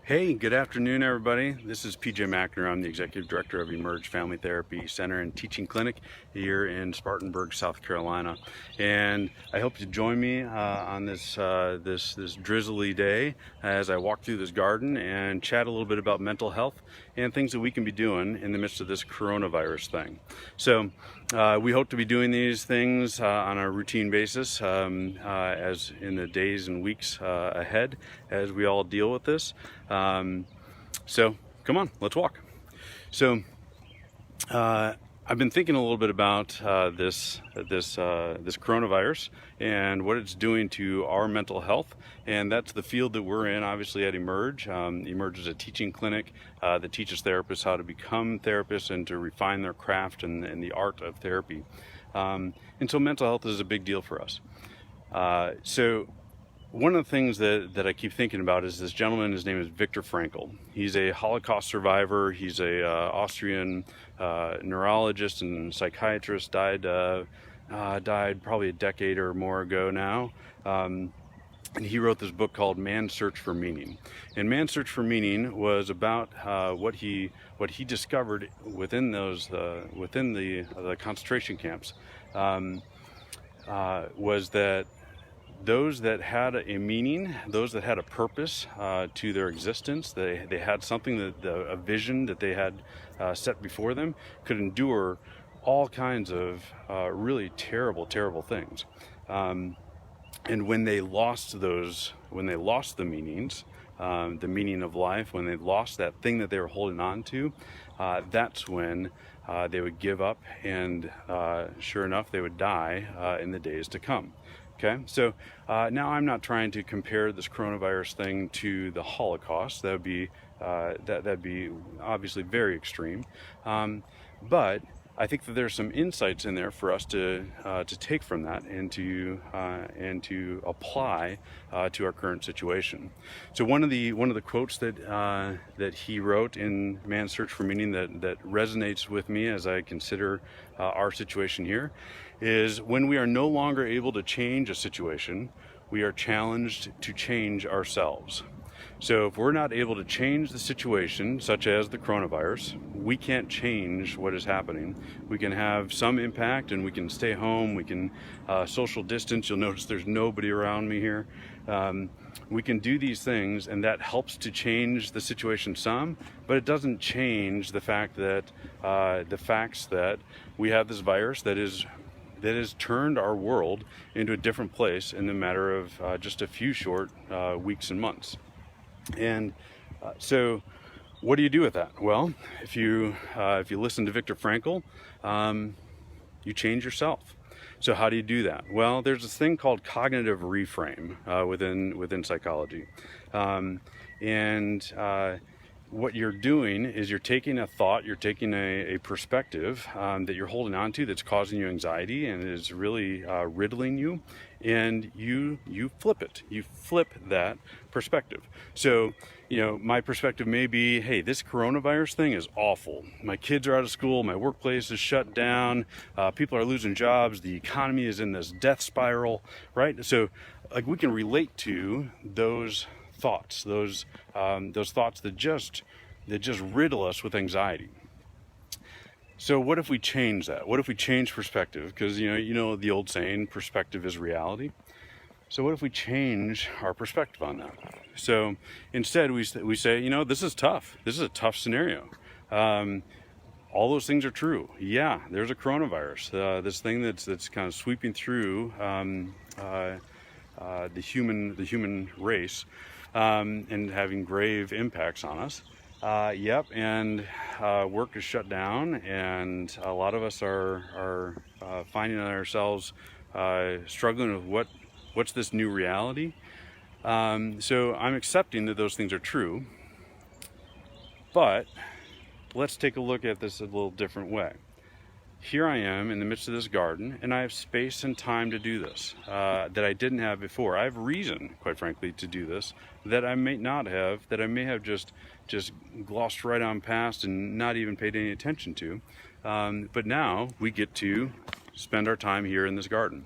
Hey, good afternoon, everybody. This is PJ McEnroe. I'm the Executive Director of Emerge Family Therapy Center and Teaching Clinic here in Spartanburg, South Carolina. And I hope you join me on this drizzly day as I walk through this garden and chat a little bit about mental health and things that we can be doing in the midst of this coronavirus thing. So we hope to be doing these things on a routine basis as in the days and weeks ahead as we all deal with this. So come on, let's walk. So I've been thinking a little bit about this coronavirus and what it's doing to our mental health, and that's the field that we're in. Obviously, at Emerge, Emerge is a teaching clinic that teaches therapists how to become therapists and to refine their craft and the art of therapy. And so, mental health is a big deal for us. So one of the things that I keep thinking about is this gentleman. His name is Viktor Frankl. He's a Holocaust survivor. He's a Austrian neurologist and psychiatrist. Died probably a decade or more ago now. And he wrote this book called Man's Search for Meaning. And Man's Search for Meaning was about what he discovered within the concentration camps. Was that those that had a meaning, those that had a purpose to their existence, they had something, a vision that they had set before them, could endure all kinds of really terrible things. And when they lost the meanings, the meaning of life, when they lost that thing that they were holding on to, that's when they would give up, and sure enough, they would die in the days to come. Okay, so now I'm not trying to compare this coronavirus thing to the Holocaust. That'd be obviously very extreme, but I think that there's some insights in there for us to take from that and to apply to our current situation. So one of the quotes that he wrote in Man's Search for Meaning that resonates with me as I consider our situation here is, when we are no longer able to change a situation, we are challenged to change ourselves. So if we're not able to change the situation, such as the coronavirus, we can't change what is happening. We can have some impact, and we can stay home, we can social distance. You'll notice there's nobody around me here. We can do these things, and that helps to change the situation some, but it doesn't change the fact that the facts that we have this virus that has turned our world into a different place in the matter of just a few short weeks and months. And so what do you do with that? Well, if you listen to Viktor Frankl, you change yourself. So how do you do that? Well, there's this thing called cognitive reframe within psychology. What you're doing is you're taking a thought, you're taking a perspective that you're holding on to that's causing you anxiety and is really riddling you, and you flip it. You flip that perspective. So, my perspective may be, hey, this coronavirus thing is awful. My kids are out of school, my workplace is shut down, people are losing jobs, the economy is in this death spiral, right? So, like, we can relate to those thoughts, those thoughts that just riddle us with anxiety. So what if we change that? What if we change perspective? Because you know the old saying, perspective is reality. So what if we change our perspective on that? So instead we say, this is tough. This is a tough scenario. All those things are true. Yeah, there's a coronavirus, this thing that's kind of sweeping through the human race. And having grave impacts on us. Yep, and work is shut down, and a lot of us are finding ourselves struggling with what's this new reality. So I'm accepting that those things are true, but let's take a look at this a little different way. Here I am in the midst of this garden, and I have space and time to do this that I didn't have before. I have reason, quite frankly, to do this that I may not have, that I may have just glossed right on past and not even paid any attention to. But now we get to spend our time here in this garden.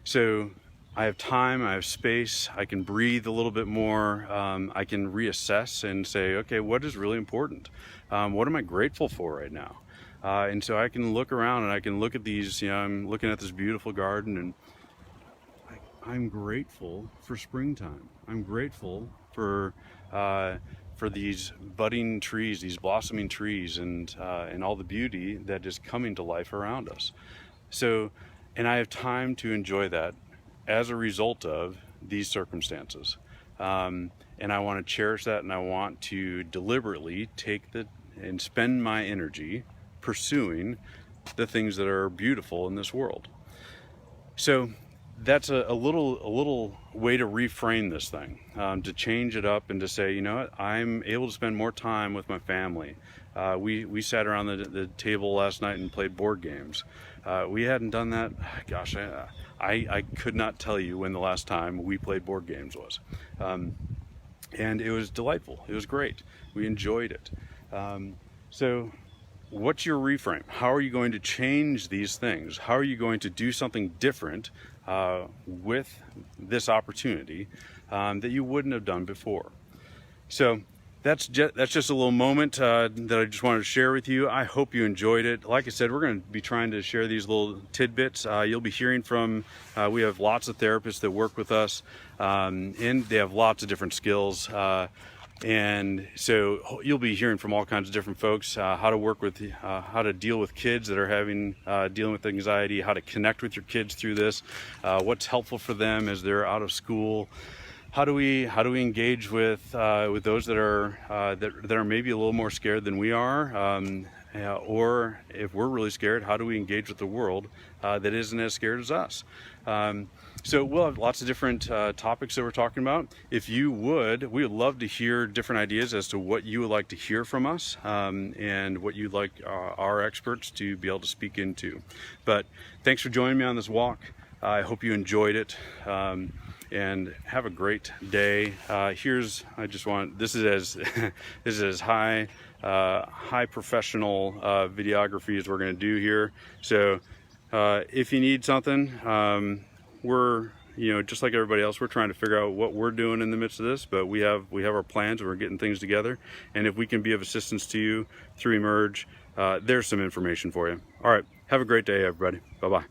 So I have time, I have space, I can breathe a little bit more, I can reassess and say, okay, what is really important? What am I grateful for right now? And so I can look around and I can look at these, I'm looking at this beautiful garden, and I'm grateful for springtime. I'm grateful for these budding trees, these blossoming trees, and all the beauty that is coming to life around us. So, and I have time to enjoy that as a result of these circumstances. And I want to cherish that, and I want to deliberately and spend my energy pursuing the things that are beautiful in this world. So that's a little way to reframe this thing, to change it up and to say, you know what, I'm able to spend more time with my family. We sat around the table last night and played board games. We hadn't done that, gosh, I could not tell you when the last time we played board games was. And it was delightful. It was great. We enjoyed it. So what's your reframe? How are you going to change these things? How are you going to do something different with this opportunity that you wouldn't have done before? So that's just a little moment that I just wanted to share with you. I hope you enjoyed it. Like I said, we're going to be trying to share these little tidbits. You'll be hearing from, we have lots of therapists that work with us, and they have lots of different skills. And so you'll be hearing from all kinds of different folks, how to work with, how to deal with kids that are dealing with anxiety, how to connect with your kids through this, what's helpful for them as they're out of school. How do we engage with those that are maybe a little more scared than we are, or if we're really scared, how do we engage with the world that isn't as scared as us? So we'll have lots of different topics that we're talking about. If you would, we would love to hear different ideas as to what you would like to hear from us, and what you'd like our experts to be able to speak into. But thanks for joining me on this walk. I hope you enjoyed it. And have a great day. This is as high professional videography as we're going to do here. So if you need something, we're just like everybody else, we're trying to figure out what we're doing in the midst of this, but we have our plans and we're getting things together. And if we can be of assistance to you through Emerge, there's some information for you. All right, have a great day, everybody. Bye-bye.